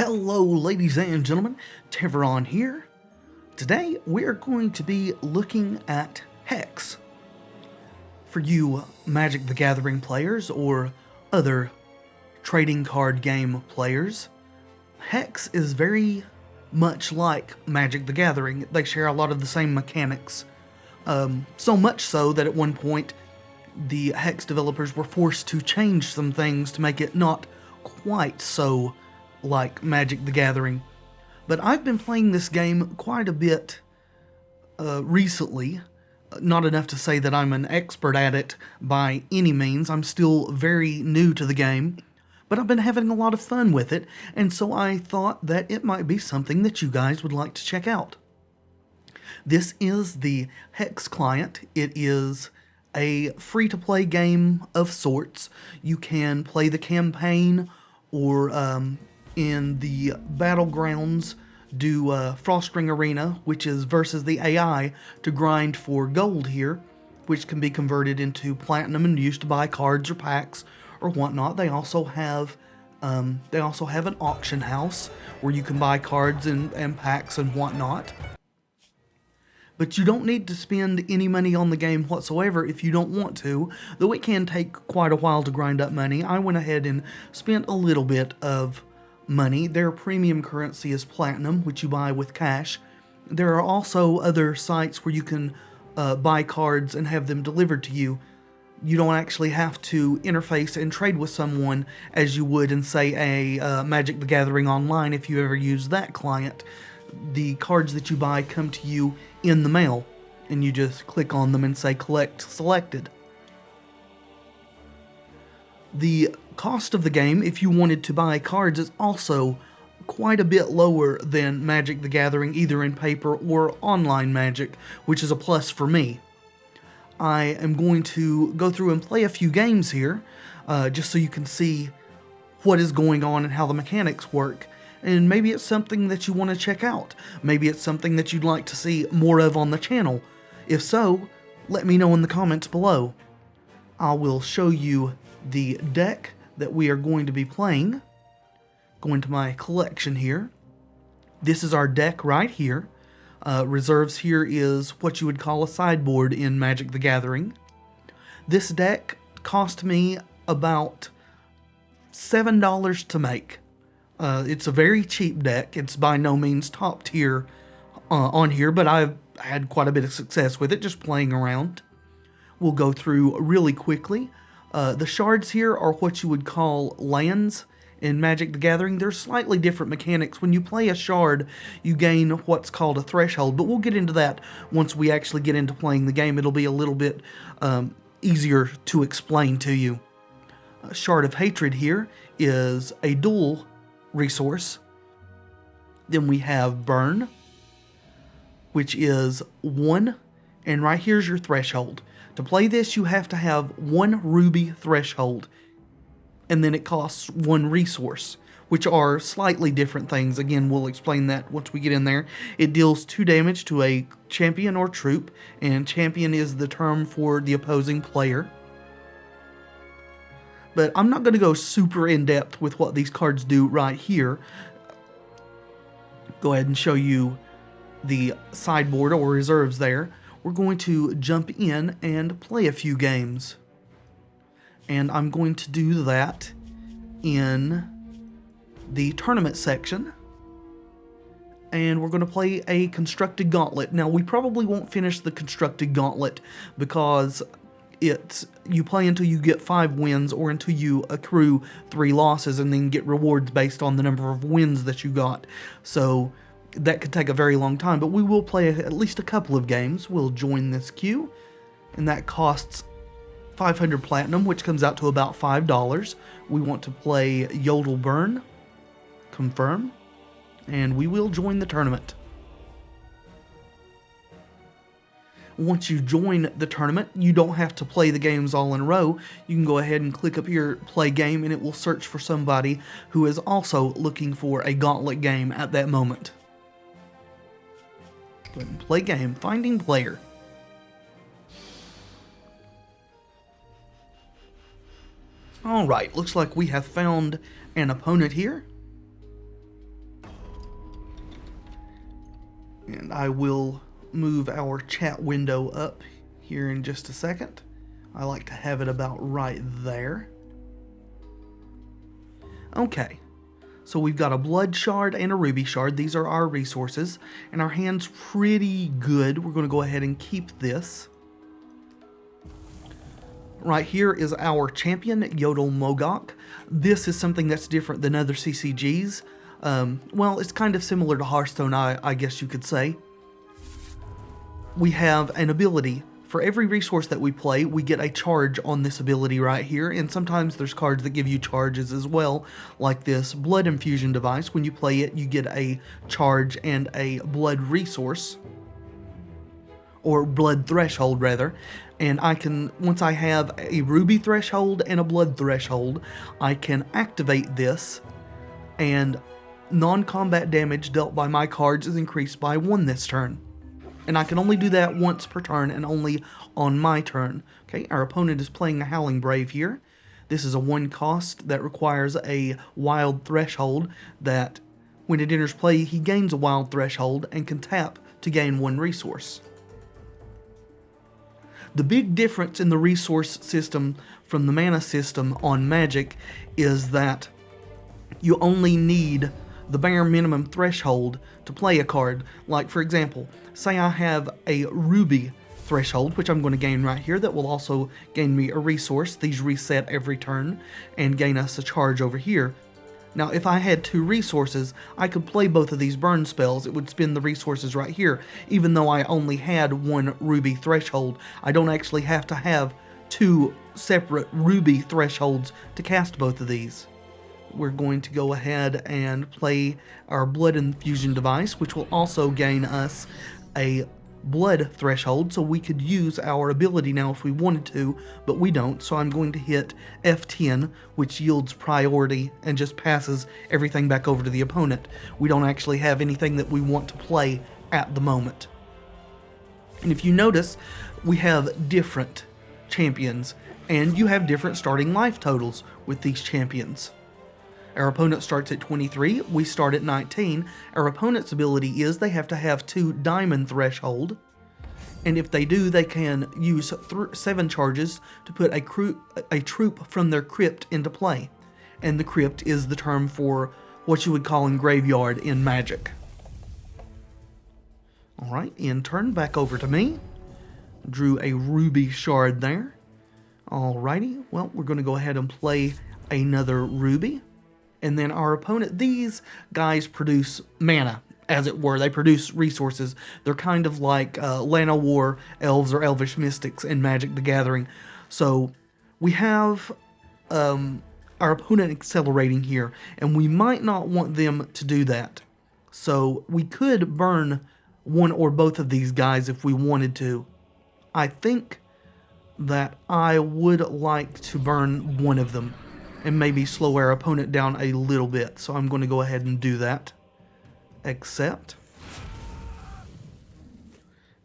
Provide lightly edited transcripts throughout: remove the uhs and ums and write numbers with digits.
Hello ladies and gentlemen, Tevaron here. Today we are going to be looking at Hex. For you Magic the Gathering players or other trading card game players, Hex is very much like Magic the Gathering. They share a lot of the same mechanics. So much so that at one point the Hex developers were forced to change some things to make it not quite so like Magic the Gathering. But I've been playing this game quite a bit recently. Not enough to say that I'm an expert at it by any means. I'm still very new to the game, but I've been having a lot of fun with it, and so I thought that it might be something that you guys would like to check out. This is the Hex client. It is a free-to-play game of sorts. You can play the campaign or in the battlegrounds do Frostring Arena, which is versus the AI to grind for gold here, which can be converted into platinum and used to buy cards or packs or whatnot. They also have an auction house where you can buy cards and packs and whatnot. But you don't need to spend any money on the game whatsoever if you don't want to, though it can take quite a while to grind up money. I went ahead and spent a little bit of money. Their premium currency is platinum, which you buy with cash. There are also other sites where you can buy cards and have them delivered to you. You don't actually have to interface and trade with someone as you would in, say, a Magic the Gathering Online if you ever use that client. The cards that you buy come to you in the mail, and you just click on them and say collect selected. The cost of the game, if you wanted to buy cards, is also quite a bit lower than Magic the Gathering, either in paper or online Magic, which is a plus for me. I am going to go through and play a few games here, just so you can see what is going on and how the mechanics work. And maybe it's something that you want to check out. Maybe it's something that you'd like to see more of on the channel. If so, let me know in the comments below. I will show you the deck that we are going to be playing. Go into my collection here. This is our deck right here. Reserves here is what you would call a sideboard in Magic the Gathering. This deck cost me about $7 to make. It's a very cheap deck. It's by no means top tier on here, but I've had quite a bit of success with it just playing around. We'll go through really quickly. The shards here are what you would call lands in Magic the Gathering. There's slightly different mechanics. When you play a shard, you gain what's called a threshold, but we'll get into that once we actually get into playing the game. It'll be a little bit easier to explain to you. Shard of Hatred here is a dual resource. Then we have Burn, which is 1, and right here's your threshold. To play this, you have to have 1 ruby threshold, and then it costs 1 resource, which are slightly different things. Again, we'll explain that once we get in there. It deals 2 damage to a champion or troop, and champion is the term for the opposing player. But I'm not going to go super in-depth with what these cards do right here. Go ahead and show you the sideboard or reserves there. We're going to jump in and play a few games. And I'm going to do that in the tournament section. And we're going to play a constructed gauntlet. Now, we probably won't finish the constructed gauntlet because you play until you get 5 wins or until you accrue 3 losses and then get rewards based on the number of wins that you got. So that could take a very long time, but we will play at least a couple of games. We'll join this queue, and that costs 500 platinum, which comes out to about $5. We want to play Yodel Burn, confirm, and we will join the tournament. Once you join the tournament, you don't have to play the games all in a row. You can go ahead and click up here, play game, and it will search for somebody who is also looking for a gauntlet game at that moment. Go ahead and play game, finding player. Alright, looks like we have found an opponent here. And I will move our chat window up here in just a second. I like to have it about right there. Okay, so we've got a blood shard and a ruby shard. These are our resources, and our hand's pretty good. We're going to go ahead and keep this. Right here is our champion, Yodel Mogok. This is something that's different than other CCGs. Well, it's kind of similar to Hearthstone, I guess you could say. We have an ability. For every resource that we play, we get a charge on this ability right here, and sometimes there's cards that give you charges as well, like this Blood Infusion device. When you play it, you get a charge and a blood resource, or blood threshold rather, and I can, once I have a ruby threshold and a blood threshold, I can activate this, and non-combat damage dealt by my cards is increased by 1 this turn. And I can only do that once per turn and only on my turn. Okay, our opponent is playing a Howling Brave here. This is a 1 cost that requires a wild threshold that when it enters play, he gains a wild threshold and can tap to gain 1 resource. The big difference in the resource system from the mana system on Magic is that you only need the bare minimum threshold to play a card. Like, for example, say I have a ruby threshold, which I'm going to gain right here, that will also gain me a resource. These reset every turn and gain us a charge over here. Now, if I had 2 resources, I could play both of these burn spells. It would spend the resources right here. Even though I only had 1 ruby threshold, I don't actually have to have 2 separate ruby thresholds to cast both of these. We're going to go ahead and play our Blood Infusion device, which will also gain us a blood threshold, so we could use our ability now if we wanted to, but we don't. So I'm going to hit F10, which yields priority and just passes everything back over to the opponent. We don't actually have anything that we want to play at the moment. And if you notice, we have different champions, and you have different starting life totals with these champions. Our opponent starts at 23, we start at 19. Our opponent's ability is they have to have 2 diamond threshold, and if they do, they can use 7 charges to put a troop from their crypt into play. And the crypt is the term for what you would call in graveyard in Magic. Alright, in turn, back over to me. Drew a ruby shard there. Alrighty, well, we're going to go ahead and play another ruby. And then our opponent, these guys produce mana, as it were. They produce resources. They're kind of like Llanowar elves or elvish mystics in Magic the Gathering. So we have our opponent accelerating here, and we might not want them to do that. So we could burn 1 or both of these guys if we wanted to. I think that I would like to burn 1 of them and maybe slow our opponent down a little bit. So I'm going to go ahead and do that. Accept.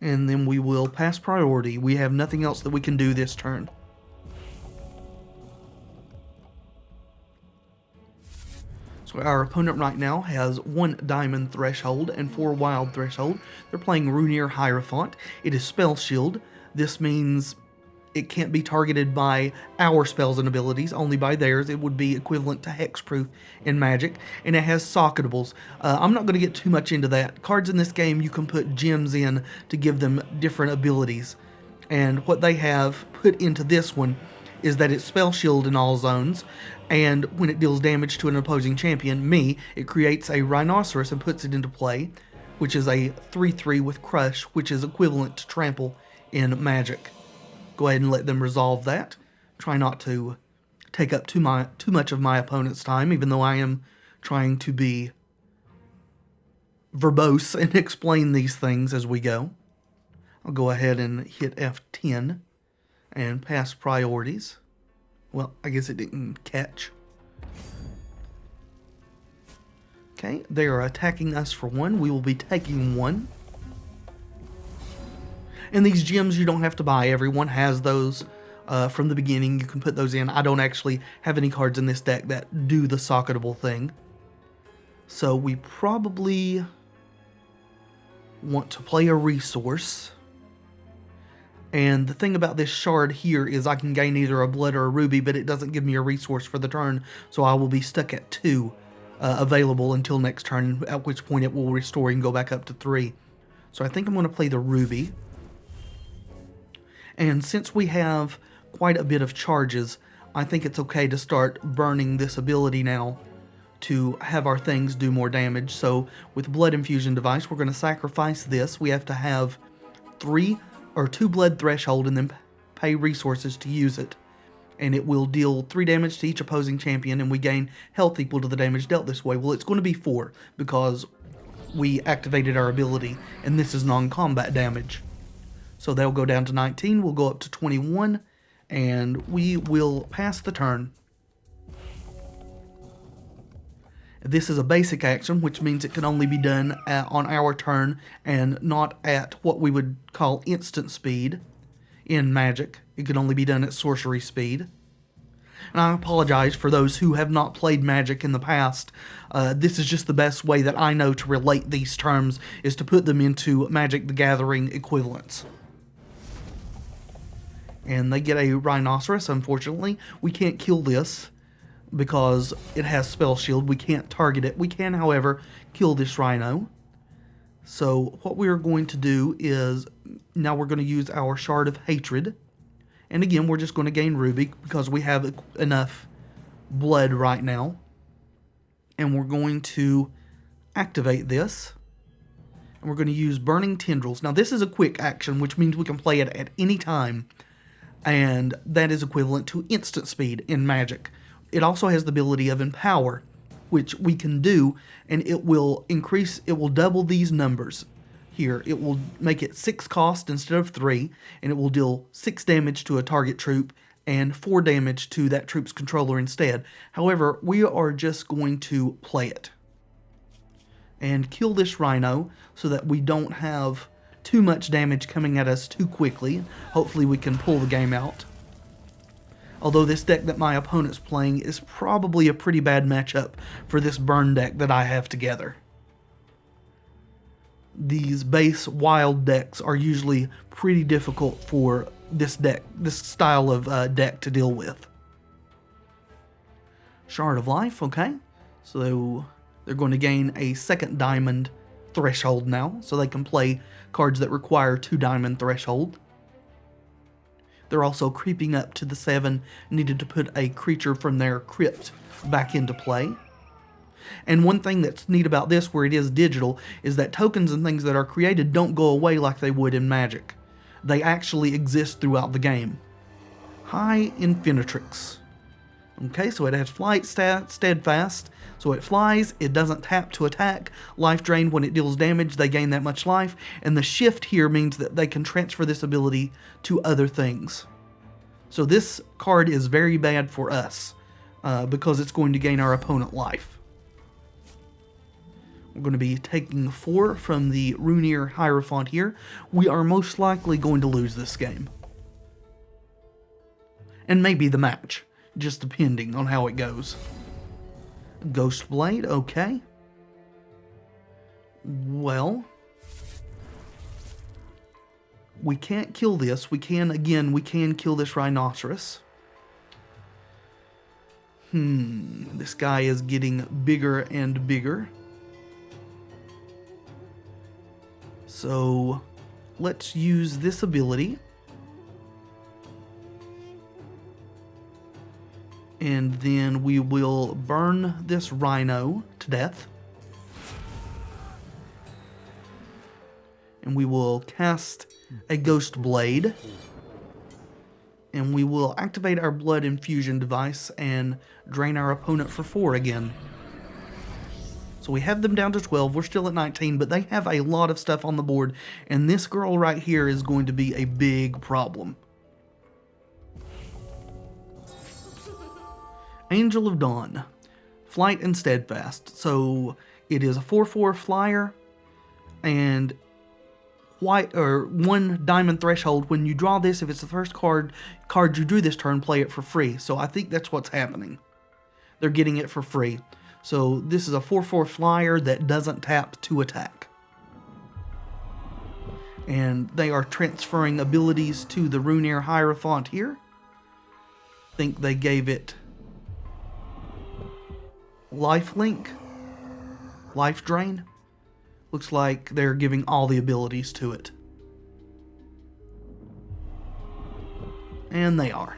And then we will pass priority. We have nothing else that we can do this turn. So our opponent right now has 1 diamond threshold and 4 wild threshold. They're playing Runir Hierophant. It is spell shield. This means it can't be targeted by our spells and abilities, only by theirs. It would be equivalent to hexproof in Magic, and it has socketables. I'm not going to get too much into that. Cards in this game, you can put gems in to give them different abilities, and what they have put into this one is that it's spell shield in all zones, and when it deals damage to an opposing champion, me, it creates a rhinoceros and puts it into play, which is a 3/3 with crush, which is equivalent to trample in Magic. Go ahead and let them resolve that. Try not to take up too much of my opponent's time, even though I am trying to be verbose and explain these things as we go. I'll go ahead and hit F10 and pass priorities. Well, I guess it didn't catch. Okay, they are attacking us for 1. We will be taking 1. And these gems you don't have to buy. Everyone has those from the beginning. You can put those in. I don't actually have any cards in this deck that do the socketable thing. So we probably want to play a resource. And the thing about this shard here is I can gain either a blood or a ruby, but it doesn't give me a resource for the turn, so I will be stuck at 2 available until next turn, at which point it will restore and go back up to 3. So I think I'm going to play the ruby. And since we have quite a bit of charges, I think it's okay to start burning this ability now to have our things do more damage. So with Blood Infusion Device, we're going to sacrifice this. We have to have 2 blood threshold and then pay resources to use it. And it will deal 3 damage to each opposing champion, and we gain health equal to the damage dealt this way. Well, it's going to be 4 because we activated our ability, and this is non-combat damage. So they'll go down to 19, we'll go up to 21, and we will pass the turn. This is a basic action, which means it can only be done on our turn and not at what we would call instant speed in Magic. It can only be done at sorcery speed. And I apologize for those who have not played Magic in the past. This is just the best way that I know to relate these terms, is to put them into Magic the Gathering equivalents. And they get a Rhinoceros, unfortunately. We can't kill this because it has Spell Shield. We can't target it. We can, however, kill this Rhino. So what we are going to do is, now we're going to use our Shard of Hatred. And again, we're just going to gain Ruby because we have enough blood right now. And we're going to activate this. And we're going to use Burning Tendrils. Now this is a quick action, which means we can play it at any time. And that is equivalent to instant speed in Magic. It also has the ability of Empower, which we can do, and it will double these numbers here. It will make it 6 cost instead of 3, and it will deal 6 damage to a target troop and 4 damage to that troop's controller instead. However, we are just going to play it and kill this Rhino so that we don't have too much damage coming at us too quickly. Hopefully we can pull the game out. Although this deck that my opponent's playing is probably a pretty bad matchup for this burn deck that I have together. These base wild decks are usually pretty difficult for this style of deck to deal with. Shard of Life, okay. So they're going to gain a 2nd diamond threshold now, so they can play cards that require 2 diamond threshold. They're also creeping up to the 7, needed to put a creature from their crypt back into play. And one thing that's neat about this, where it is digital, is that tokens and things that are created don't go away like they would in Magic. They actually exist throughout the game. High Infinitrix. Okay, so it has Flight, Steadfast. So it flies, it doesn't tap to attack. Life Drain, when it deals damage, they gain that much life. And the shift here means that they can transfer this ability to other things. So this card is very bad for us, because it's going to gain our opponent life. We're going to be taking 4 from the Runir Hierophant here. We are most likely going to lose this game. And maybe the match, just depending on how it goes. Ghostblade, okay. Well, we can't kill this. We can kill this Rhinoceros. This guy is getting bigger and bigger. So let's use this ability. And then we will burn this Rhino to death. And we will cast a Ghostblade. And we will activate our Blood Infusion Device and drain our opponent for 4 again. So we have them down to 12. We're still at 19, but they have a lot of stuff on the board. And this girl right here is going to be a big problem. Angel of Dawn, Flight and Steadfast. So it is a 4/4 flyer and white or 1 diamond threshold. When you draw this, if it's the first card you drew this turn, play it for free. So I think that's what's happening. They're getting it for free. So this is a 4/4 flyer that doesn't tap to attack. And they are transferring abilities to the Runeair Hierophant here. I think they gave it lifelink, life drain. Looks like they're giving all the abilities to it. And they are.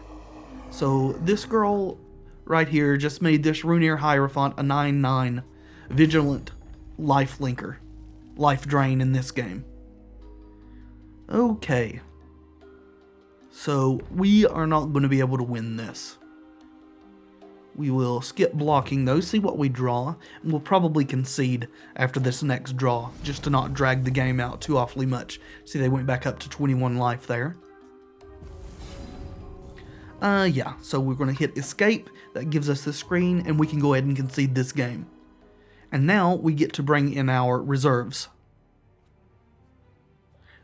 So this girl right here just made this Runeair Hierophant a 9/9 Vigilant life linker. Life drain in this game. Okay. So we are not going to be able to win this. We will skip blocking those, see what we draw, and we'll probably concede after this next draw, just to not drag the game out too awfully much. See, they went back up to 21 life there. Yeah, so we're going to hit escape. That gives us the screen, and we can go ahead and concede this game. And now we get to bring in our reserves.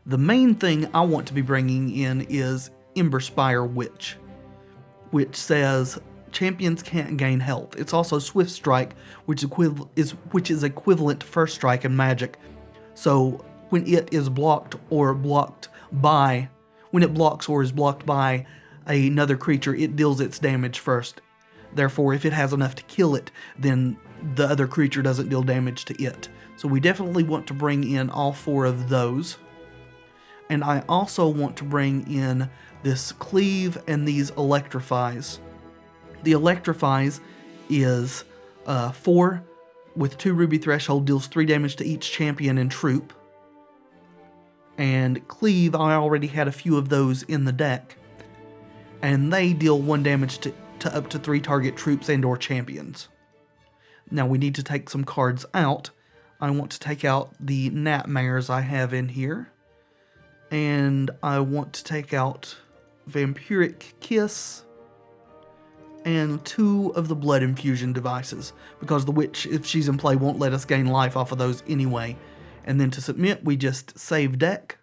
The main thing I want to be bringing in is Emberspire Witch, which says champions can't gain health. It's also Swift Strike, which is equivalent to First Strike in Magic. So when it is blocked or blocked by, when it blocks or is blocked by another creature, it deals its damage first. Therefore, if it has enough to kill it, then the other creature doesn't deal damage to it. So we definitely want to bring in all 4 of those. And I also want to bring in this Cleave and these Electrofries. The Electrofries is 4 with 2 ruby threshold, deals 3 damage to each champion and troop. And Cleave, I already had a few of those in the deck. And they deal 1 damage to up to 3 target troops and or champions. Now we need to take some cards out. I want to take out the Gnatmares I have in here. And I want to take out Vampiric Kiss and 2 of the Blood Infusion devices, because the Witch, if she's in play, won't let us gain life off of those anyway. And then to submit, we just save deck,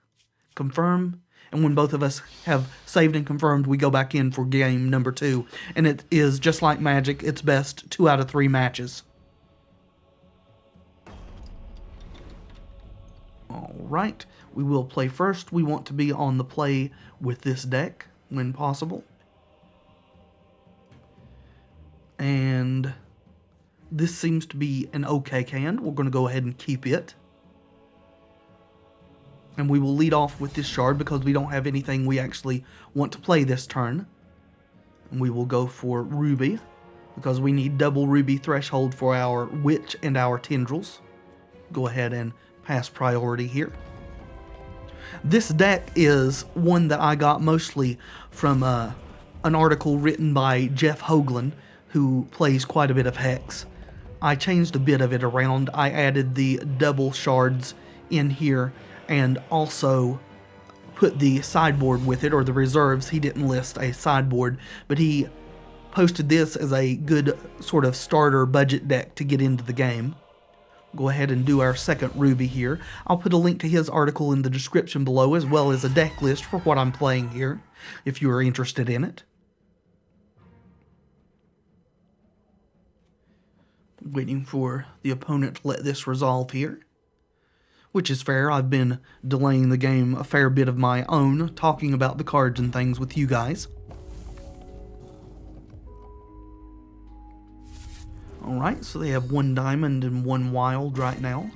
confirm, and when both of us have saved and confirmed, we go back in for game number 2. And it is just like Magic, it's best 2 out of 3 matches. Alright, we will play first. We want to be on the play with this deck when possible. And this seems to be an okay hand. We're going to go ahead and keep it. And we will lead off with this shard because we don't have anything we actually want to play this turn. And we will go for Ruby because we need double Ruby threshold for our Witch and our Tendrils. Go ahead and pass priority here. This deck is one that I got mostly from an article written by Jeff Hoagland, who plays quite a bit of Hex. I changed a bit of it around. I added the double shards in here and also put the sideboard with it, or the reserves. He didn't list a sideboard, but he posted this as a good sort of starter budget deck to get into the game. Go ahead and do our second Ruby here. I'll put a link to his article in the description below, as well as a deck list for what I'm playing here, if you are interested in it. Waiting for the opponent to let this resolve here, which is fair. I've been delaying the game a fair bit of my own, talking about the cards and things with you guys. Alright, so they have 1 diamond and 1 wild right now.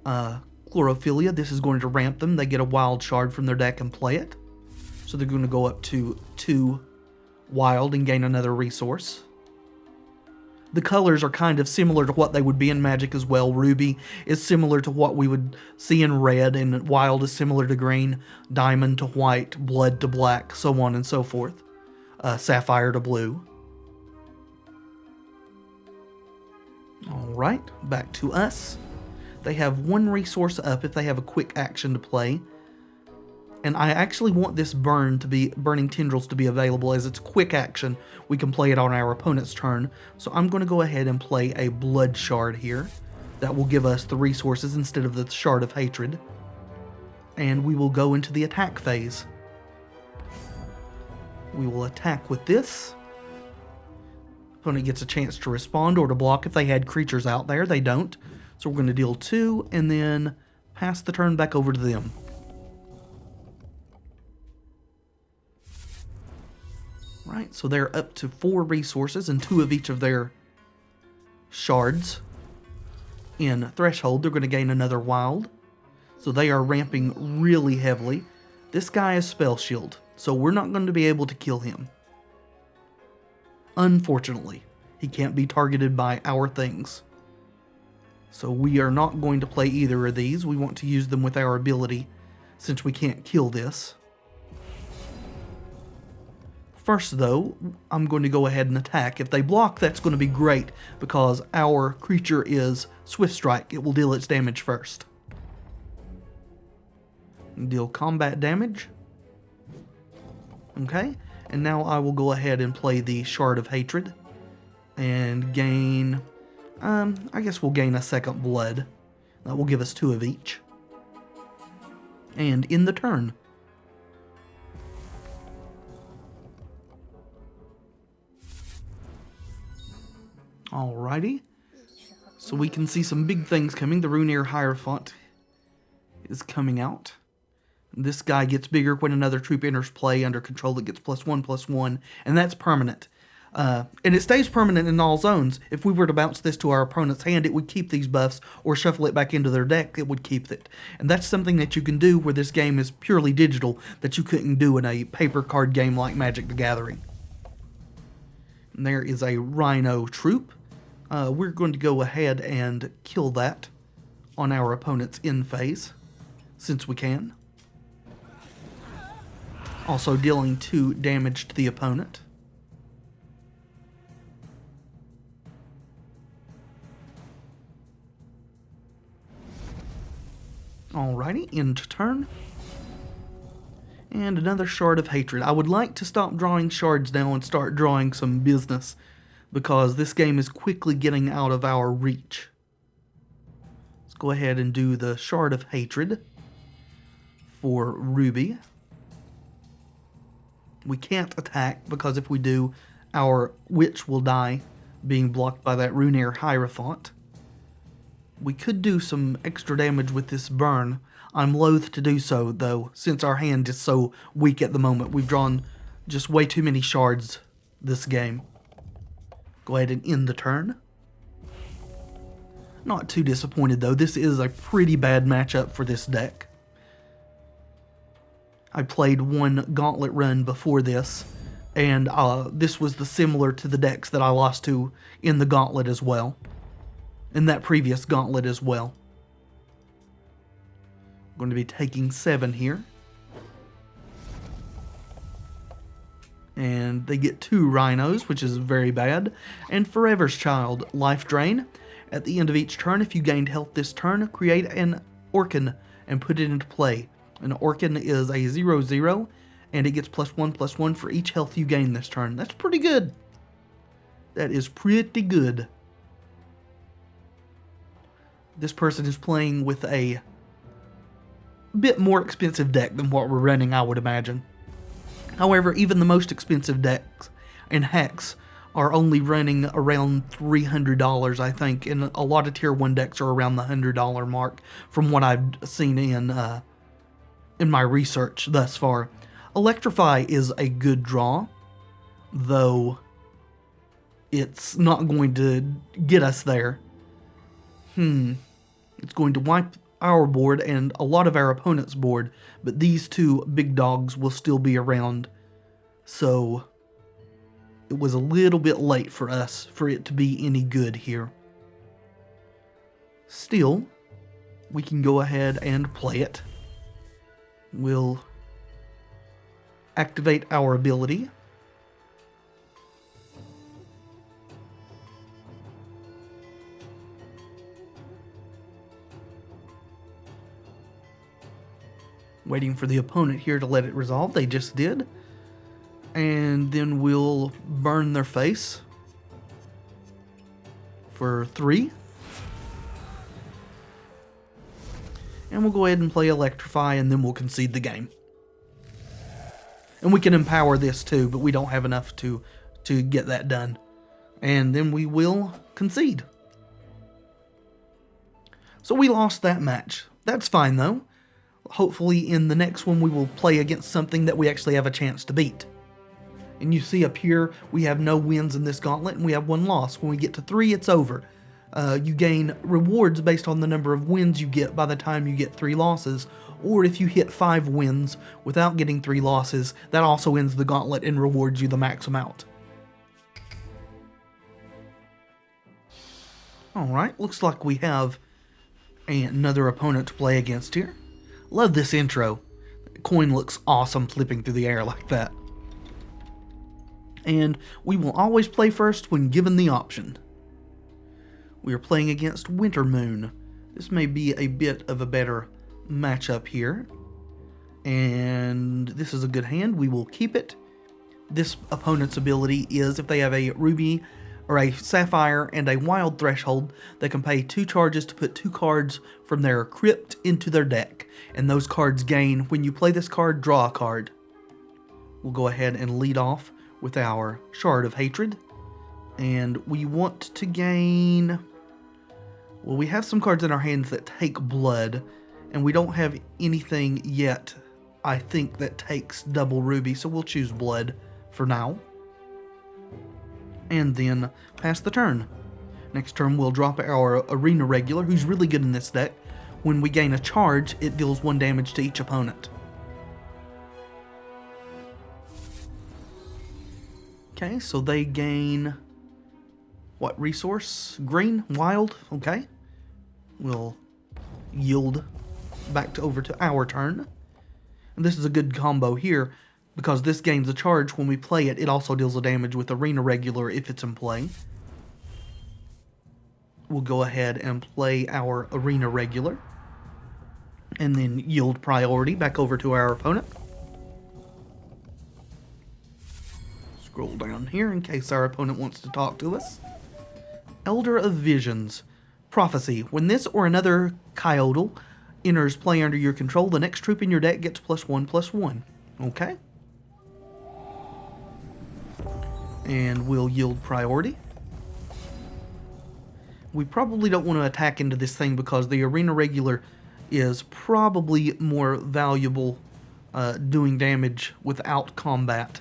Chlorophilia, this is going to ramp them. They get a wild shard from their deck and play it. So they're going to go up to 2 wild and gain another resource. The colors are kind of similar to what they would be in Magic as well. Ruby is similar to what we would see in red, and wild is similar to green, diamond to white, blood to black, so on and so forth. Sapphire to blue. Alright, back to us. They have 1 resource up if they have a quick action to play. And I actually want this Burning Tendrils to be available, as it's quick action. We can play it on our opponent's turn. So I'm going to go ahead and play a Blood Shard here. That will give us the resources instead of the Shard of Hatred. And we will go into the attack phase. We will attack with this. Opponent gets a chance to respond or to block if they had creatures out there. They don't. So we're going to deal 2 and then pass the turn back over to them. Right, so they're up to 4 resources and 2 of each of their shards. In Threshold, they're going to gain another wild. So they are ramping really heavily. This guy is Spell Shield, so we're not going to be able to kill him. Unfortunately, he can't be targeted by our things. So we are not going to play either of these. We want to use them with our ability, since we can't kill this. First, though, I'm going to go ahead and attack. If they block, that's going to be great, because our creature is Swift Strike. It will deal its damage first. Deal combat damage. Okay, and now I will go ahead and play the Shard of Hatred. And gain... I guess we'll gain a second blood. That will give us 2 of each. And in the turn... Alrighty, so we can see some big things coming. The Runeir Hierophant is coming out. This guy gets bigger when another troop enters play under control. It gets +1/+1, and that's permanent. And it stays permanent in all zones. If we were to bounce this to our opponent's hand, it would keep these buffs, or shuffle it back into their deck, it would keep it. And that's something that you can do where this game is purely digital, that you couldn't do in a paper card game like Magic the Gathering. And there is a Rhino troop. We're going to go ahead and kill that on our opponent's end phase, since we can. Also dealing 2 damage to the opponent. Alrighty, end turn. And another Shard of Hatred. I would like to stop drawing shards now and start drawing some business, because this game is quickly getting out of our reach. Let's go ahead and do the Shard of Hatred for Ruby. We can't attack, because if we do, our Witch will die, being blocked by that Runeir Hierophant. We could do some extra damage with this burn. I'm loath to do so, though, since our hand is so weak at the moment. We've drawn just way too many shards this game. Go ahead and end the turn. Not too disappointed, though. This is a pretty bad matchup for this deck. I played one Gauntlet run before this, and this was similar to the decks that I lost to in the Gauntlet as well. In that previous Gauntlet as well. I'm going to be taking 7 here. And they get 2 Rhinos, which is very bad. And Forever's Child, Life Drain. At the end of each turn, if you gained health this turn, create an Orkin and put it into play. An Orkin is a 0/0, and it gets +1/+1 for each health you gain this turn. That's pretty good. That is pretty good. This person is playing with a bit more expensive deck than what we're running, I would imagine. However, even the most expensive decks in Hex are only running around $300, I think, and a lot of Tier 1 decks are around the $100 mark from what I've seen in my research thus far. Electrofry is a good draw, though it's not going to get us there. It's going to wipe our board and a lot of our opponent's board, but these 2 big dogs will still be around, so it was a little bit late for us for it to be any good here. Still, we can go ahead and play it. We'll activate our ability. Waiting for the opponent here to let it resolve. They just did. And then we'll burn their face for 3. And we'll go ahead and play Electrofy, and then we'll concede the game. And we can empower this too, but we don't have enough to get that done. And then we will concede. So we lost that match. That's fine though. Hopefully in the next one we will play against something that we actually have a chance to beat. And you see up here, we have no wins in this gauntlet, and we have 1 loss. When we get to 3, it's over. You gain rewards based on the number of wins you get by the time you get 3 losses. Or if you hit 5 wins without getting 3 losses, that also ends the gauntlet and rewards you the max amount. Alright, looks like we have another opponent to play against here. Love this intro. The coin looks awesome flipping through the air like that. And we will always play first when given the option. We are playing against Winter Moon. This may be a bit of a better matchup here. And this is a good hand. We will keep it. This opponent's ability is if they have a ruby or a sapphire and a wild threshold, they can pay 2 charges to put 2 cards from their crypt into their deck. And those cards gain, when you play this card, draw a card. We'll go ahead and lead off with our Shard of Hatred. And we want to gain... Well, we have some cards in our hands that take blood, and we don't have anything yet, I think, that takes double ruby, so we'll choose blood for now. And then pass the turn. Next turn we'll drop our Arena Regular, who's really good in this deck. When we gain a charge, it deals 1 damage to each opponent. Okay, so they gain... what resource? Green? Wild? Okay. We'll yield back over to our turn. And this is a good combo here, because this gains a charge when we play it. It also deals a damage with Arena Regular if it's in play. We'll go ahead and play our Arena Regular, and then yield priority back over to our opponent. Scroll down here in case our opponent wants to talk to us. Elder of Visions. Prophecy. When this or another Kyodal enters play under your control, the next troop in your deck gets +1/+1. Okay. And we'll yield priority. We probably don't want to attack into this thing because the Arena Regular is probably more valuable doing damage without combat.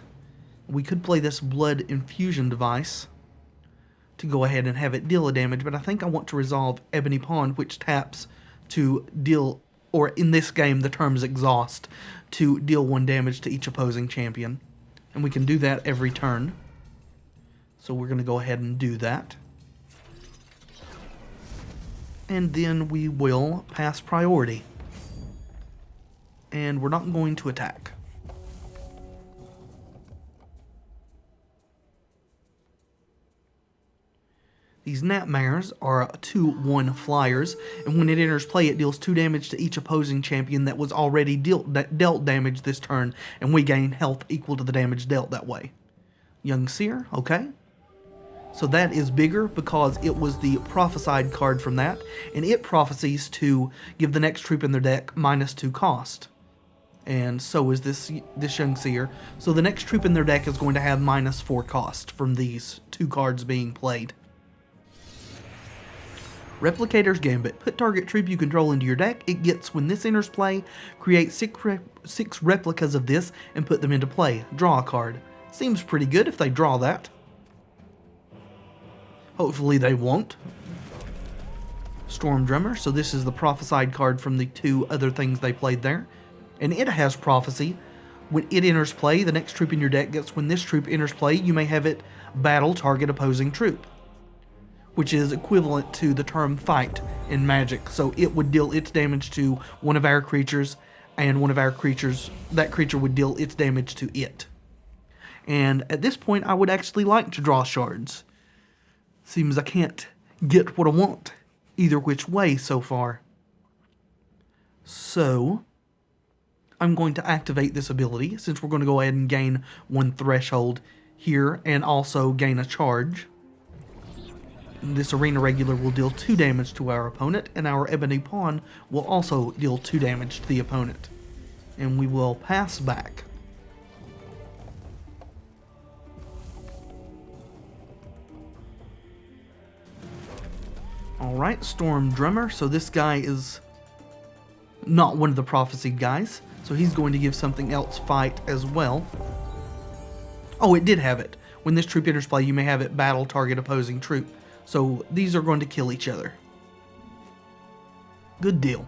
We could play this Blood Infusion device to go ahead and have it deal a damage, but I think I want to resolve Ebony Pawn, which taps to deal, or in this game the term's exhaust, to deal 1 damage to each opposing champion. And we can do that every turn. So we're going to go ahead and do that. And then we will pass priority. And we're not going to attack. These Gnatmares are 2/1 flyers, and when it enters play, it deals 2 damage to each opposing champion that was already dealt damage this turn, and we gain health equal to the damage dealt that way. Young Seer, okay. So that is bigger because it was the prophesied card from that, and it prophesies to give the next troop in their deck -2 cost. And so is this Young Seer. So the next troop in their deck is going to have -4 cost from these 2 cards being played. Replicator's Gambit. Put target troop you control into your deck. It gets, when this enters play, create 6 replicas of this and put them into play. Draw a card. Seems pretty good if they draw that. Hopefully they won't. Storm Drummer. So this is the prophesied card from the 2 other things they played there. And it has prophecy. When it enters play, the next troop in your deck gets, when this troop enters play, you may have it battle target opposing troop, which is equivalent to the term fight in Magic. So it would deal its damage to one of our creatures, and one of our creatures, that creature would deal its damage to it. And at this point, I would actually like to draw shards. Seems I can't get what I want either which way so far. So I'm going to activate this ability, since we're going to go ahead and gain 1 threshold here, and also gain a charge. This Arena Regular will deal 2 damage to our opponent, and our Ebony Pawn will also deal 2 damage to the opponent. And we will pass back. Alright, Storm Drummer. So this guy is not one of the prophesied guys, so he's going to give something else fight as well. Oh, it did have it. When this troop enters play, you may have it battle target opposing troop. So these are going to kill each other. Good deal.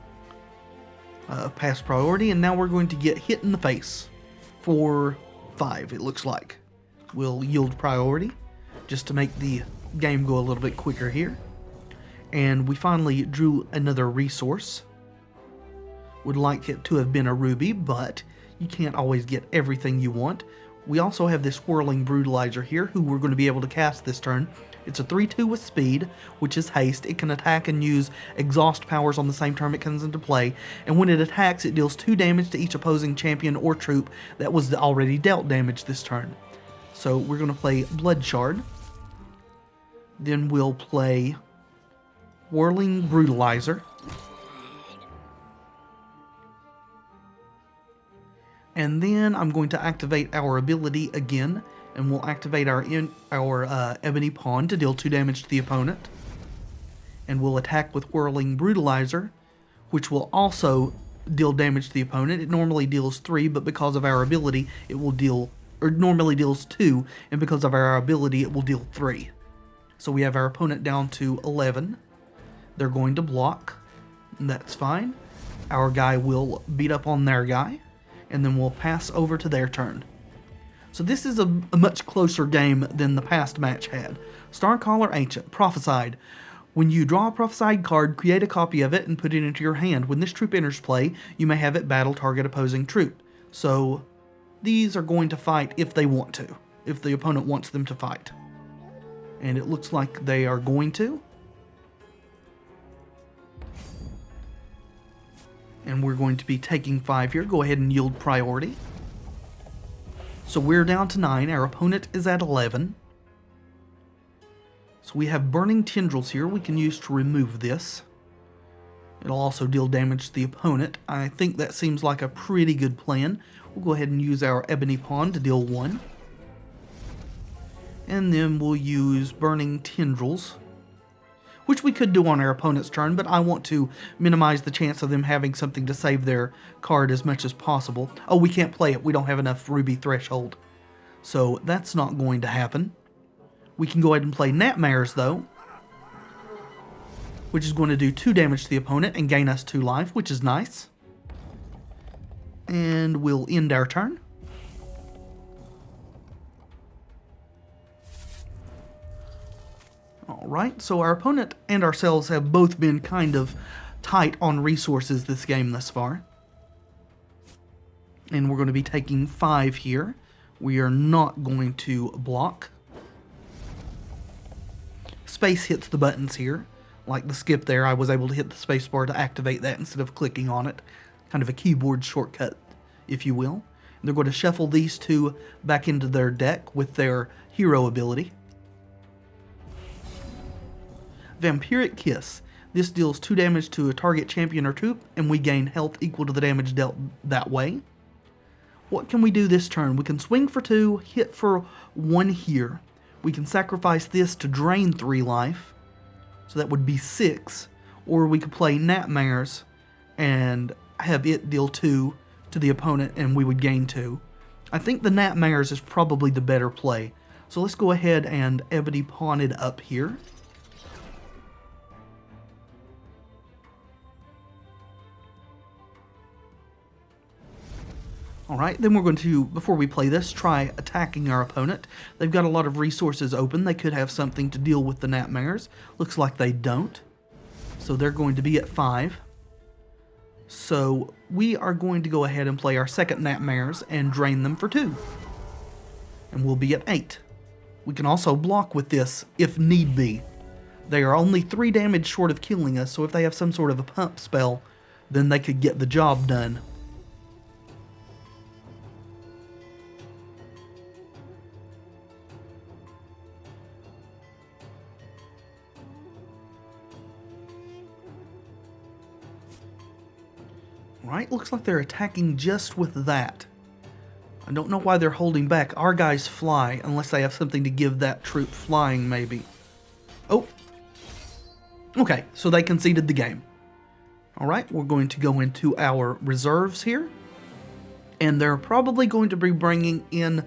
Pass priority, and now we're going to get hit in the face for 5, it looks like. We'll yield priority just to make the game go a little bit quicker here. And we finally drew another resource. Would like it to have been a ruby, but you can't always get everything you want. We also have this Whirling Brutalizer here, who we're going to be able to cast this turn. It's a 3/2 with speed, which is haste. It can attack and use exhaust powers on the same turn it comes into play, and when it attacks, it deals 2 damage to each opposing champion or troop that was already dealt damage this turn. So we're going to play Blood Shard. Then we'll play Whirling Brutalizer. And then I'm going to activate our ability again, and we'll activate our Ebony Pawn to deal 2 damage to the opponent. And we'll attack with Whirling Brutalizer, which will also deal damage to the opponent. It normally deals 3, but because of our ability, it will deal, or normally deals 2, and because of our ability, it will deal 3. So we have our opponent down to 11. They're going to block, and that's fine. Our guy will beat up on their guy, and then we'll pass over to their turn. So this is a much closer game than the past match had. Starcaller Ancient, Prophesied. When you draw a Prophesied card, create a copy of it and put it into your hand. When this troop enters play, you may have it battle target opposing troop. So these are going to fight if they want to, if the opponent wants them to fight. And it looks like they are going to. And we're going to be taking 5 here. Go ahead and yield priority. So we're down to 9. Our opponent is at 11. So we have Burning Tendrils here we can use to remove this. It'll also deal damage to the opponent. I think that seems like a pretty good plan. We'll go ahead and use our Ebony Pawn to deal 1. And then we'll use Burning Tendrils, which we could do on our opponent's turn, but I want to minimize the chance of them having something to save their card as much as possible. Oh, we can't play it. We don't have enough ruby threshold. So that's not going to happen. We can go ahead and play Gnatmares, though, which is going to do 2 damage to the opponent and gain us 2 life, which is nice. And we'll end our turn. Alright, so our opponent and ourselves have both been kind of tight on resources this game thus far. And we're going to be taking 5 here. We are not going to block. Space hits the buttons here. Like the skip there, I was able to hit the space bar to activate that instead of clicking on it. Kind of a keyboard shortcut, if you will. And they're going to shuffle these 2 back into their deck with their hero ability. Vampiric Kiss. This deals 2 damage to a target champion or troop, and we gain health equal to the damage dealt that way. What can we do this turn? We can swing for 2, hit for 1 here. We can sacrifice this to drain 3 life, so that would be 6. Or we could play Gnatmares and have it deal 2 to the opponent, and we would gain 2. I think the Gnatmares is probably the better play. So let's go ahead and Ebony Pawn it up here. Alright, then we're going to, before we play this, try attacking our opponent. They've got a lot of resources open. They could have something to deal with the Gnatmares. Looks like they don't. So they're going to be at 5. So we are going to go ahead and play our second Gnatmares and drain them for 2. And we'll be at 8. We can also block with this if need be. They are only 3 damage short of killing us, so if they have some sort of a pump spell, then they could get the job done. Right, looks like they're attacking just with that. I don't know why they're holding back. Our guys fly, unless they have something to give that troop flying, maybe. Oh. Okay, so they conceded the game. Alright, we're going to go into our reserves here. And they're probably going to be bringing in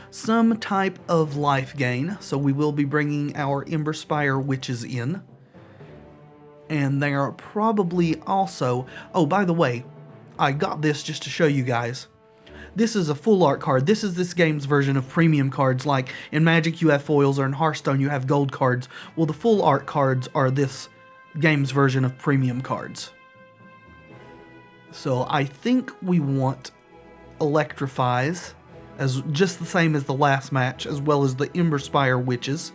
some type of life gain, so we will be bringing our Emberspire Witches in. And they are probably also... Oh, by the way, I got this just to show you guys. This is a full art card. This is this game's version of premium cards. Like in Magic you have foils, or in Hearthstone you have gold cards. Well, the full art cards are this game's version of premium cards. So I think we want Electrofries as just the same as the last match, as well as the Emberspire Witches.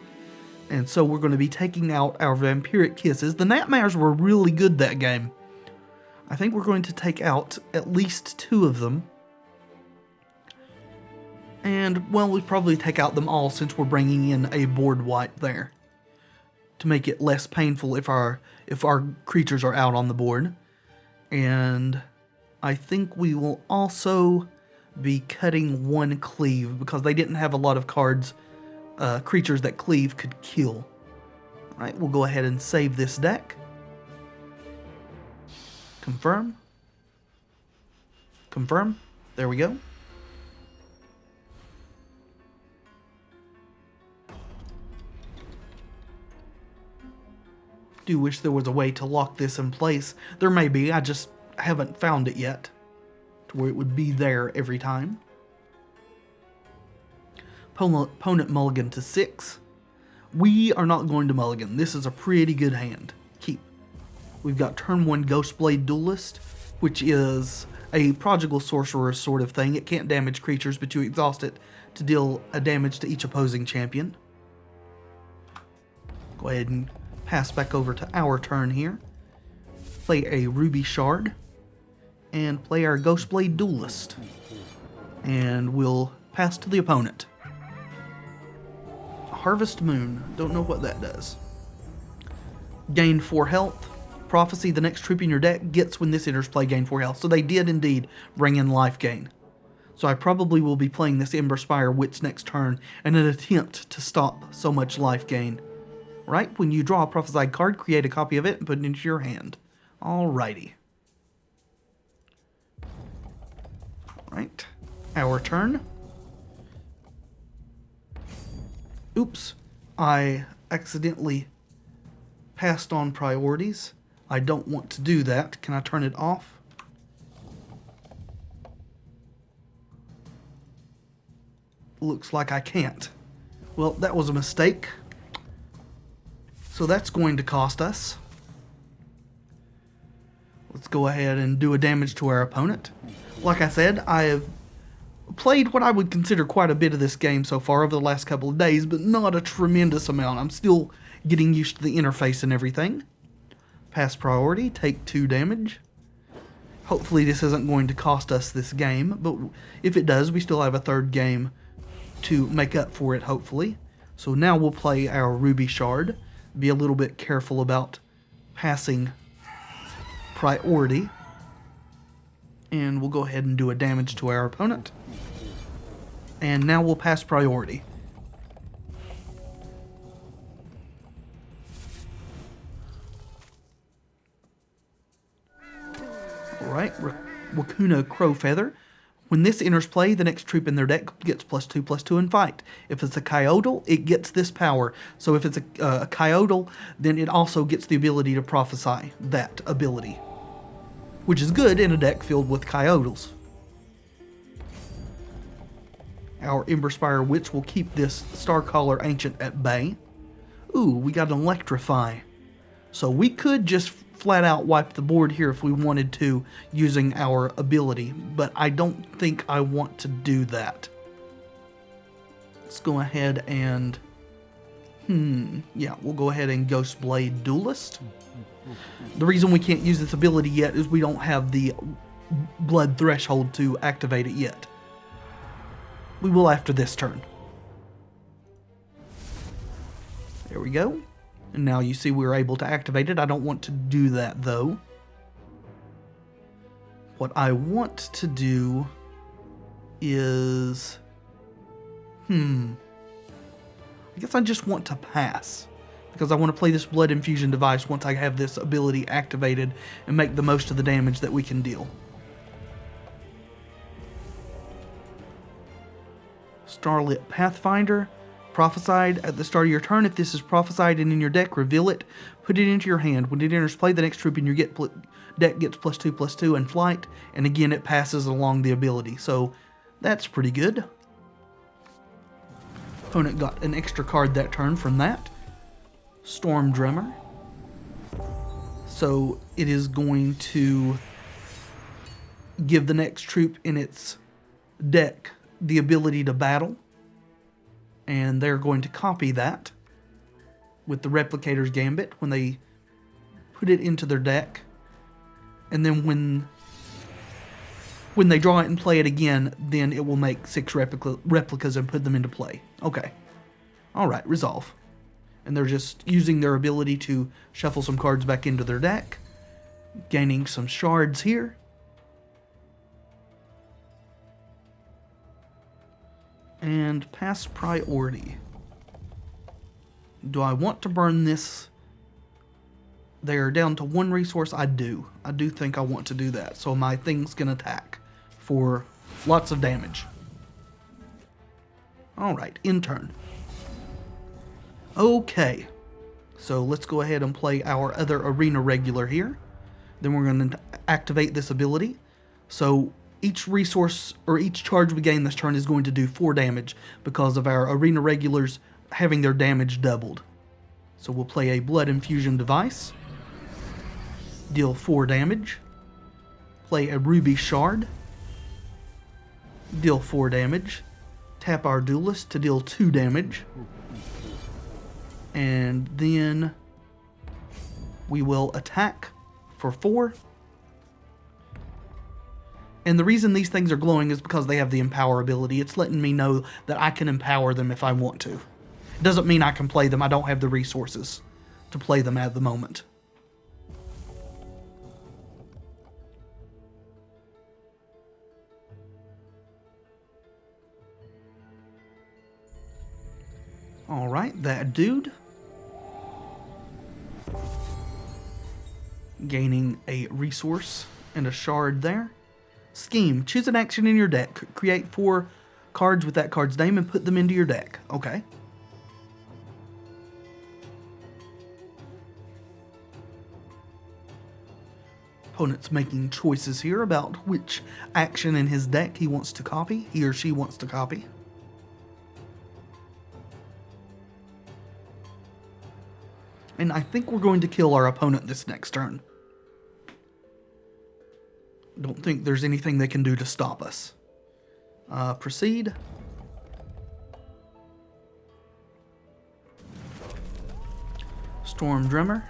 And so we're going to be taking out our Vampiric Kisses. The Gnatmares were really good that game. I think we're going to take out at least 2 of them. And, well, we'll probably take out them all since we're bringing in a board wipe there, to make it less painful if our creatures are out on the board. And I think we will also be cutting 1 Cleave, because they didn't have a lot of cards, creatures that Cleave could kill. Alright, we'll go ahead and save this deck. Confirm. Confirm. There we go. Do wish there was a way to lock this in place. There may be, I just haven't found it yet, to where it would be there every time. Opponent mulligan to 6. We are not going to mulligan. This is a pretty good hand. Keep. We've got turn 1 Ghostblade Duelist, which is a prodigal sorcerer sort of thing. It can't damage creatures, but you exhaust it to deal a damage to each opposing champion. Go ahead and pass back over to our turn here. Play a Ruby Shard. And play our Ghostblade Duelist. And we'll pass to the opponent. Harvest Moon. Don't know what that does. Gain 4 health. Prophecy, the next troop in your deck gets when this enters play, gain 4 health. So they did indeed bring in life gain. So I probably will be playing this Emberspire Witch next turn in an attempt to stop so much life gain. Right? When you draw a prophesied card, create a copy of it and put it into your hand. Alrighty. Right. Our turn. Oops. I accidentally passed on priorities. I don't want to do that. Can I turn it off? Looks like I can't. Well, that was a mistake. So that's going to cost us. Let's go ahead and do a damage to our opponent. Like I said, I have played what I would consider quite a bit of this game so far over the last couple of days, but not a tremendous amount. I'm still getting used to the interface and everything. Pass priority, take 2 damage. Hopefully this isn't going to cost us this game, but if it does, we still have a 3rd game to make up for it, hopefully. So now we'll play our Ruby Shard. Be a little bit careful about passing priority. And we'll go ahead and do a damage to our opponent. And now we'll pass priority. Alright, Wakuna Crowfeather. When this enters play, the next troop in their deck gets +2/+2 in fight. If it's a Coyotal, it gets this power. So if it's a Coyotal, then it also gets the ability to prophesy that ability, which is good in a deck filled with Coyotals. Our Emberspire Witch will keep this Starcaller Ancient at bay. Ooh, we got an Electrofry. So we could just flat out wipe the board here if we wanted to, using our ability, but I don't think I want to do that. Let's go ahead and... yeah, we'll go ahead and Ghostblade Duelist. The reason we can't use this ability yet is we don't have the blood threshold to activate it yet. We will after this turn. There we go. And now you see we're able to activate it. I don't want to do that though. What I want to do is... I guess I just want to pass, because I want to play this Blood Infusion device once I have this ability activated and make the most of the damage that we can deal. Starlit Pathfinder. Prophesied at the start of your turn. If this is prophesied and in your deck, reveal it. Put it into your hand. When it enters play, the next troop in your deck gets +2/+2 and flight. And again, it passes along the ability. So that's pretty good. Opponent got an extra card that turn from that. Storm Drummer. So it is going to give the next troop in its deck the ability to battle. And they're going to copy that with the Replicator's Gambit when they put it into their deck. And then when they draw it and play it again, then it will make 6 replicas and put them into play. Okay. Alright, resolve. And they're just using their ability to shuffle some cards back into their deck. Gaining some shards here. And pass priority. Do I want to burn this? They're down to 1 resource. I do. I do think I want to do that. So my things can attack for lots of damage. Alright, in turn. Okay. So let's go ahead and play our other arena regular here. Then we're going to activate this ability. So each resource or each charge we gain this turn is going to do 4 damage because of our arena regulars having their damage doubled. So we'll play a Blood Infusion device. Deal 4 damage. Play a Ruby Shard. Deal 4 damage. Tap our Duelist to deal 2 damage. And then we will attack for 4. And the reason these things are glowing is because they have the Empower ability. It's letting me know that I can empower them if I want to. It doesn't mean I can play them. I don't have the resources to play them at the moment. Alright, that dude. Gaining a resource and a shard there. Scheme. Choose an action in your deck. Create 4 cards with that card's name and put them into your deck. Okay. Opponent's making choices here about which action in his deck he wants to copy. He or she wants to copy. And I think we're going to kill our opponent this next turn. Don't think there's anything they can do to stop us. Proceed. Storm Drummer.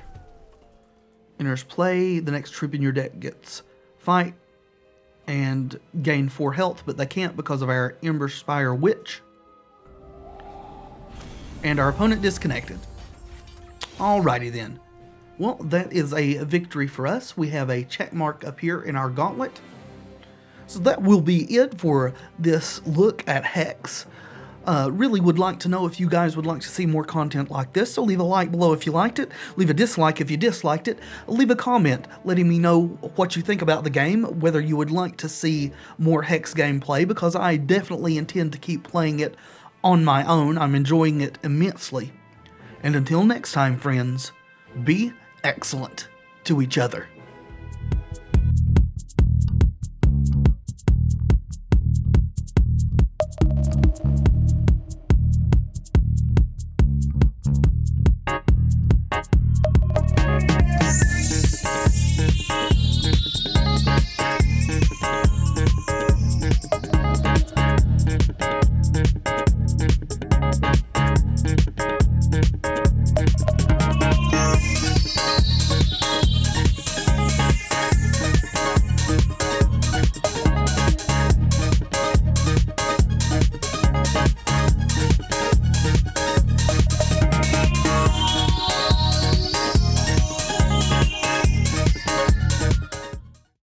Enters play. The next troop in your deck gets fight and gain 4 health, but they can't because of our Emberspire Witch. And our opponent disconnected. Alrighty then. Well, that is a victory for us. We have a check mark up here in our gauntlet. So that will be it for this look at Hex. Really would like to know if you guys would like to see more content like this, so leave a like below if you liked it, leave a dislike if you disliked it, leave a comment letting me know what you think about the game, whether you would like to see more Hex gameplay, because I definitely intend to keep playing it on my own. I'm enjoying it immensely. And until next time, friends, be excellent to each other.